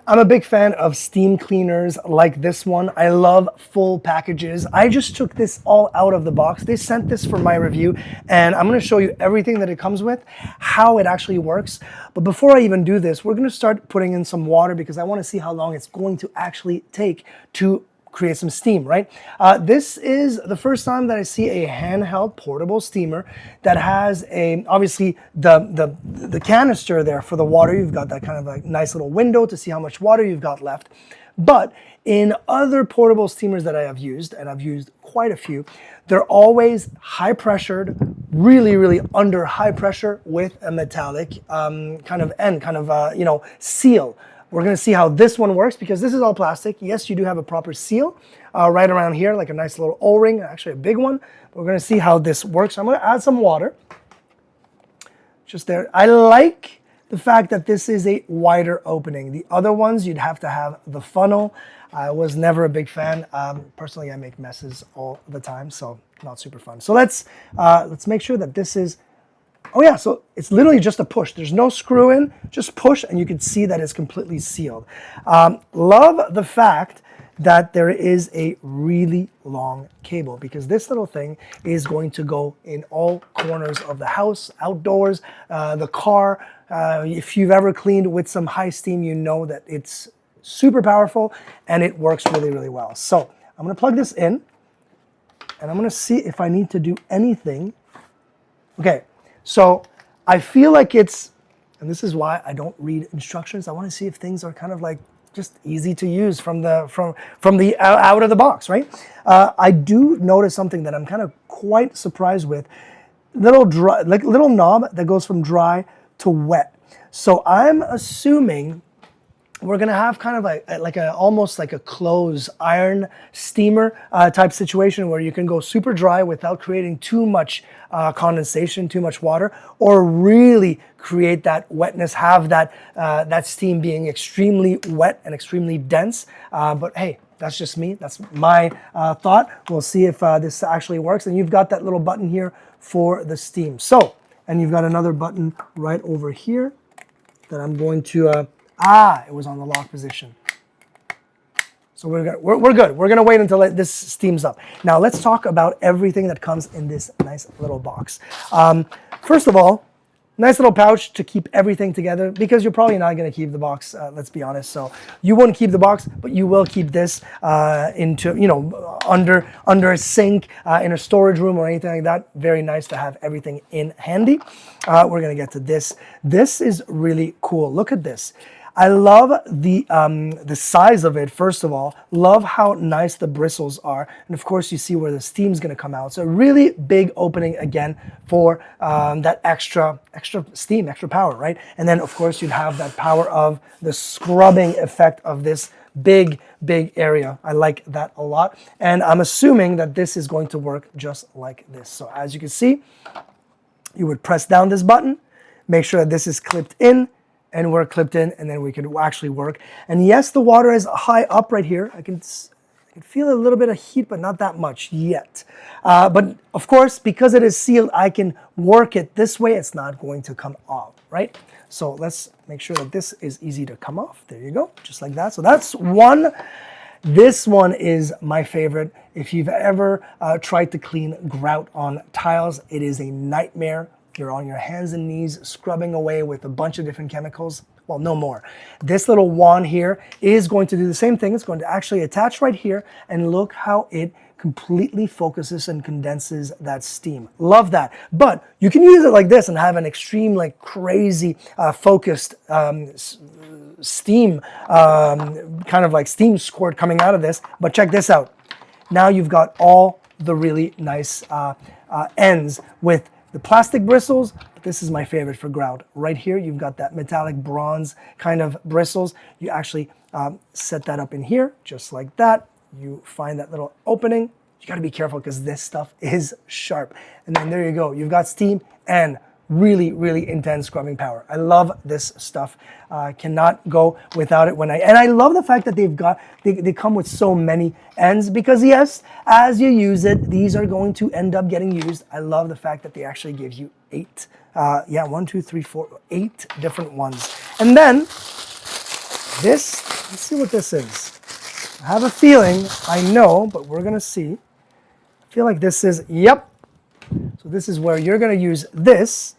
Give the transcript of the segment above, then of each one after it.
I'm a big fan of steam cleaners like this one. I love full packages. I just took this all out of the box. They sent this for my review, and I'm gonna show you everything that it comes with, how it actually works. But before I even do this, we're gonna start putting in some water because I wanna see how long it's going to actually take to create some steam, right? This is the first time that I see a handheld portable steamer that has obviously the canister there for the water. You've got that kind of like nice little window to see how much water you've got left. But in other portable steamers that I have used, and I've used quite a few, they're always high pressured, really under high pressure with a metallic kind of seal. We're gonna see how this one works because this is all plastic. Yes, you do have a proper seal right around here, like a nice little O-ring, actually a big one. We're gonna see how this works. I'm gonna add some water, just there. I like the fact that this is a wider opening. The other ones, you'd have to have the funnel. I was never a big fan. Personally, I make messes all the time, so not super fun. So let's make sure that this is, oh yeah, so it's literally just a push. There's no screw in, just push, and you can see that it's completely sealed. Love the fact that there is a really long cable because this little thing is going to go in all corners of the house, outdoors, the car. If you've ever cleaned with some high steam, you know that it's super powerful and it works really well. So I'm gonna plug this in and I'm gonna see if I need to do anything. Okay. So I feel like it's, and this is why I don't read instructions. I want to see if things are kind of like just easy to use from the out of the box, right? I do notice something that I'm kind of quite surprised with. Little knob that goes from dry to wet. So I'm assuming we're gonna have kind of almost like a closed iron steamer type situation where you can go super dry without creating too much condensation, too much water, or really create that wetness, have that steam being extremely wet and extremely dense. But hey, that's just me. That's my thought. We'll see if this actually works. And you've got that little button here for the steam. So, and you've got another button right over here that I'm going to. It was on the lock position. So we're good. We're gonna wait until this steams up. Now let's talk about everything that comes in this nice little box. First of all, nice little pouch to keep everything together because you're probably not gonna keep the box, let's be honest. So you won't keep the box, but you will keep this under a sink, in a storage room or anything like that. Very nice to have everything in handy. We're gonna get to this. This is really cool. Look at this. I love the size of it, first of all. Love how nice the bristles are. And of course, you see where the steam's gonna come out. So really big opening again for that extra steam, extra power, right? And then of course, you'd have that power of the scrubbing effect of this big area. I like that a lot. And I'm assuming that this is going to work just like this. So as you can see, you would press down this button, make sure that this is clipped in, and we're clipped in, and then we can actually work. And yes, the water is high up right here. I can feel a little bit of heat, but not that much yet. But of course, because it is sealed, I can work it this way. It's not going to come off, right? So let's make sure that this is easy to come off. There you go, just like that. So that's one. This one is my favorite. If you've ever tried to clean grout on tiles, it is a nightmare. You're on your hands and knees scrubbing away with a bunch of different chemicals. Well, no more. This little wand here is going to do the same thing. It's going to actually attach right here, and look how it completely focuses and condenses that steam. Love that. But you can use it like this and have an extreme, like crazy focused steam, kind of like steam squirt coming out of this. But check this out. Now you've got all the really nice ends with the plastic bristles. But this is my favorite for grout. Right here, you've got that metallic bronze kind of bristles. You actually set that up in here, just like that. You find that little opening. You gotta be careful because this stuff is sharp. And then there you go. You've got steam and really intense scrubbing power. I love this stuff. Cannot go without it and I love the fact that they come with so many ends because yes, as you use it, these are going to end up getting used. I love the fact that they actually give you 8, 1, 2, 3, 4, 8 different ones. And then this Let's see what this is. I have a feeling, I know, but we're gonna see. I feel like this is, yep. So this is where you're gonna use this,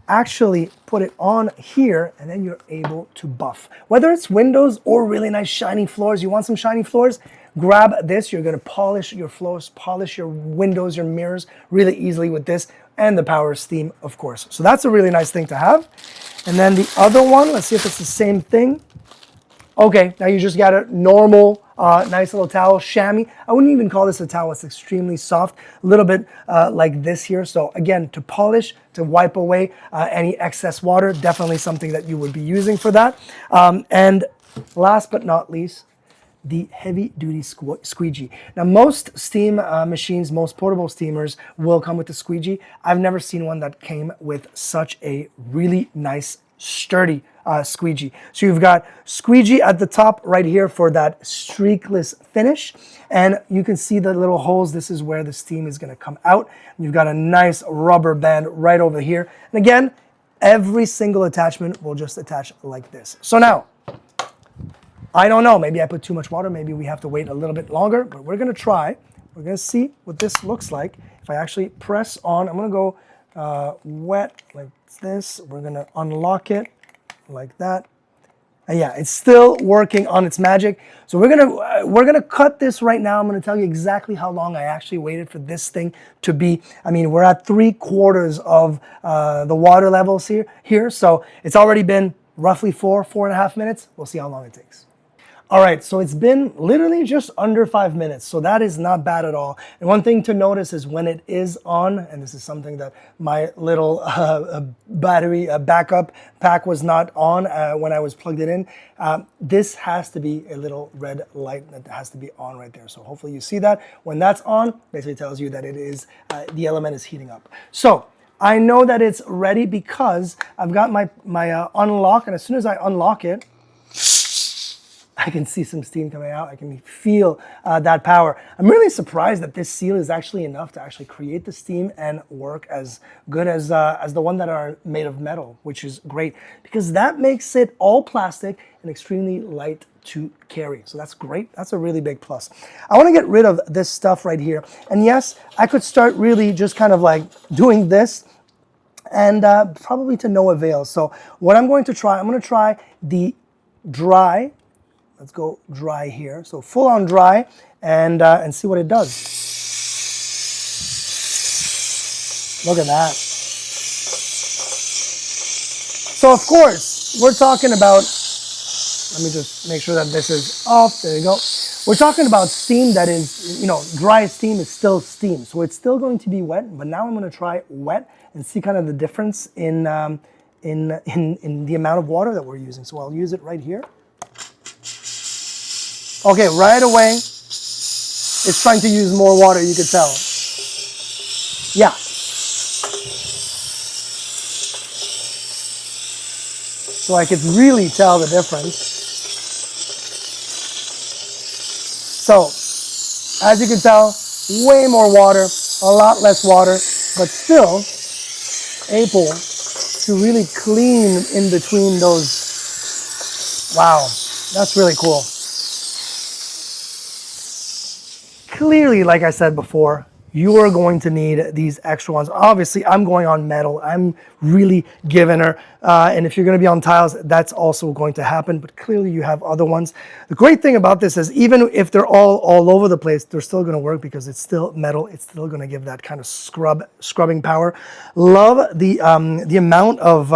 actually put it on here, and then you're able to buff. Whether it's windows or really nice shiny floors, you want some shiny floors, grab this. You're gonna polish your floors, polish your windows, your mirrors really easily with this, and the power steam, of course. So that's a really nice thing to have. And then the other one, let's see if it's the same thing. Okay, now you just got a normal, nice little towel, chamois. I wouldn't even call this a towel, it's extremely soft, a little bit like this here. So again, to polish, to wipe away any excess water, definitely something that you would be using for that. And last but not least, the heavy duty squeegee. Now most steam machines, most portable steamers will come with the squeegee. I've never seen one that came with such a really nice sturdy squeegee. So you've got squeegee at the top right here for that streakless finish. And you can see the little holes. This is where the steam is gonna come out. You've got a nice rubber band right over here. And again, every single attachment will just attach like this. So now, I don't know, maybe I put too much water, maybe we have to wait a little bit longer, but we're gonna try. We're gonna see what this looks like. If I actually press on, I'm gonna go wet like this. We're gonna unlock it like that. And yeah, it's still working on its magic. So we're gonna cut this right now. I'm gonna tell you exactly how long I actually waited for this thing to be. I mean, we're at 3/4 of the water levels here. So it's already been roughly 4.5 minutes. We'll see how long it takes. All right, so it's been literally just under 5 minutes, so that is not bad at all. And one thing to notice is when it is on, and this is something that my little battery backup pack was not on when I was plugged it in, this has to be a little red light that has to be on right there. So hopefully you see that. When that's on, basically tells you that it is, the element is heating up. So I know that it's ready because I've got my unlock, and as soon as I unlock it, I can see some steam coming out. I can feel that power. I'm really surprised that this seal is actually enough to actually create the steam and work as good as the one that are made of metal, which is great because that makes it all plastic and extremely light to carry. So that's great. That's a really big plus. I want to get rid of this stuff right here. And yes, I could start really just kind of like doing this and probably to no avail. So what I'm going to try, I'm going to try the dry. Let's go dry here. So full on dry and see what it does. Look at that. So of course, we're talking about, let me just make sure that this is off. There you go. We're talking about steam that is, dry steam is still steam. So it's still going to be wet, but now I'm going to try wet and see kind of the difference in the amount of water that we're using. So I'll use it right here. Okay, right away, it's trying to use more water, you could tell. Yeah. So I could really tell the difference. So, as you can tell, way more water, a lot less water, but still able to really clean in between those. Wow, that's really cool. Clearly, like I said before, you are going to need these extra ones. Obviously, I'm going on metal. I'm really giving her. And if you're going to be on tiles, that's also going to happen. But clearly, you have other ones. The great thing about this is even if they're all over the place, they're still going to work because it's still metal. It's still going to give that kind of scrubbing power. Love the amount of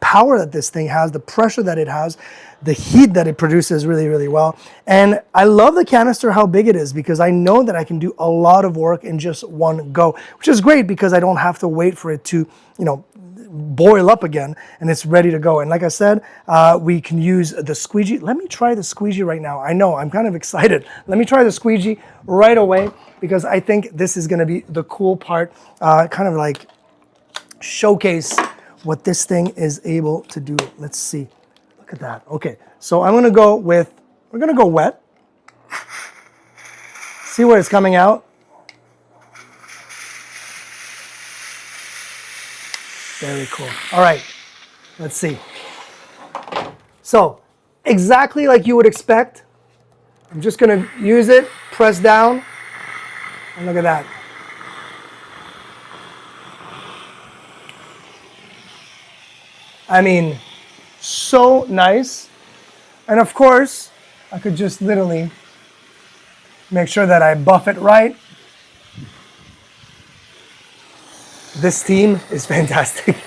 power that this thing has, the pressure that it has. The heat that it produces really, really well. And I love the canister, how big it is, because I know that I can do a lot of work in just one go, which is great because I don't have to wait for it to, boil up again and it's ready to go. And like I said, we can use the squeegee. Let me try the squeegee right now. I know, I'm kind of excited. Let me try the squeegee right away because I think this is gonna be the cool part, kind of like showcase what this thing is able to do. Let's see. Look at that. Okay, so I'm gonna go with, we're gonna go wet. See where it's coming out. Very cool. All right, let's see. So exactly like you would expect. I'm just gonna use it, press down, and look at that. I mean, so nice. And of course, I could just literally make sure that I buff it right. This steam is fantastic.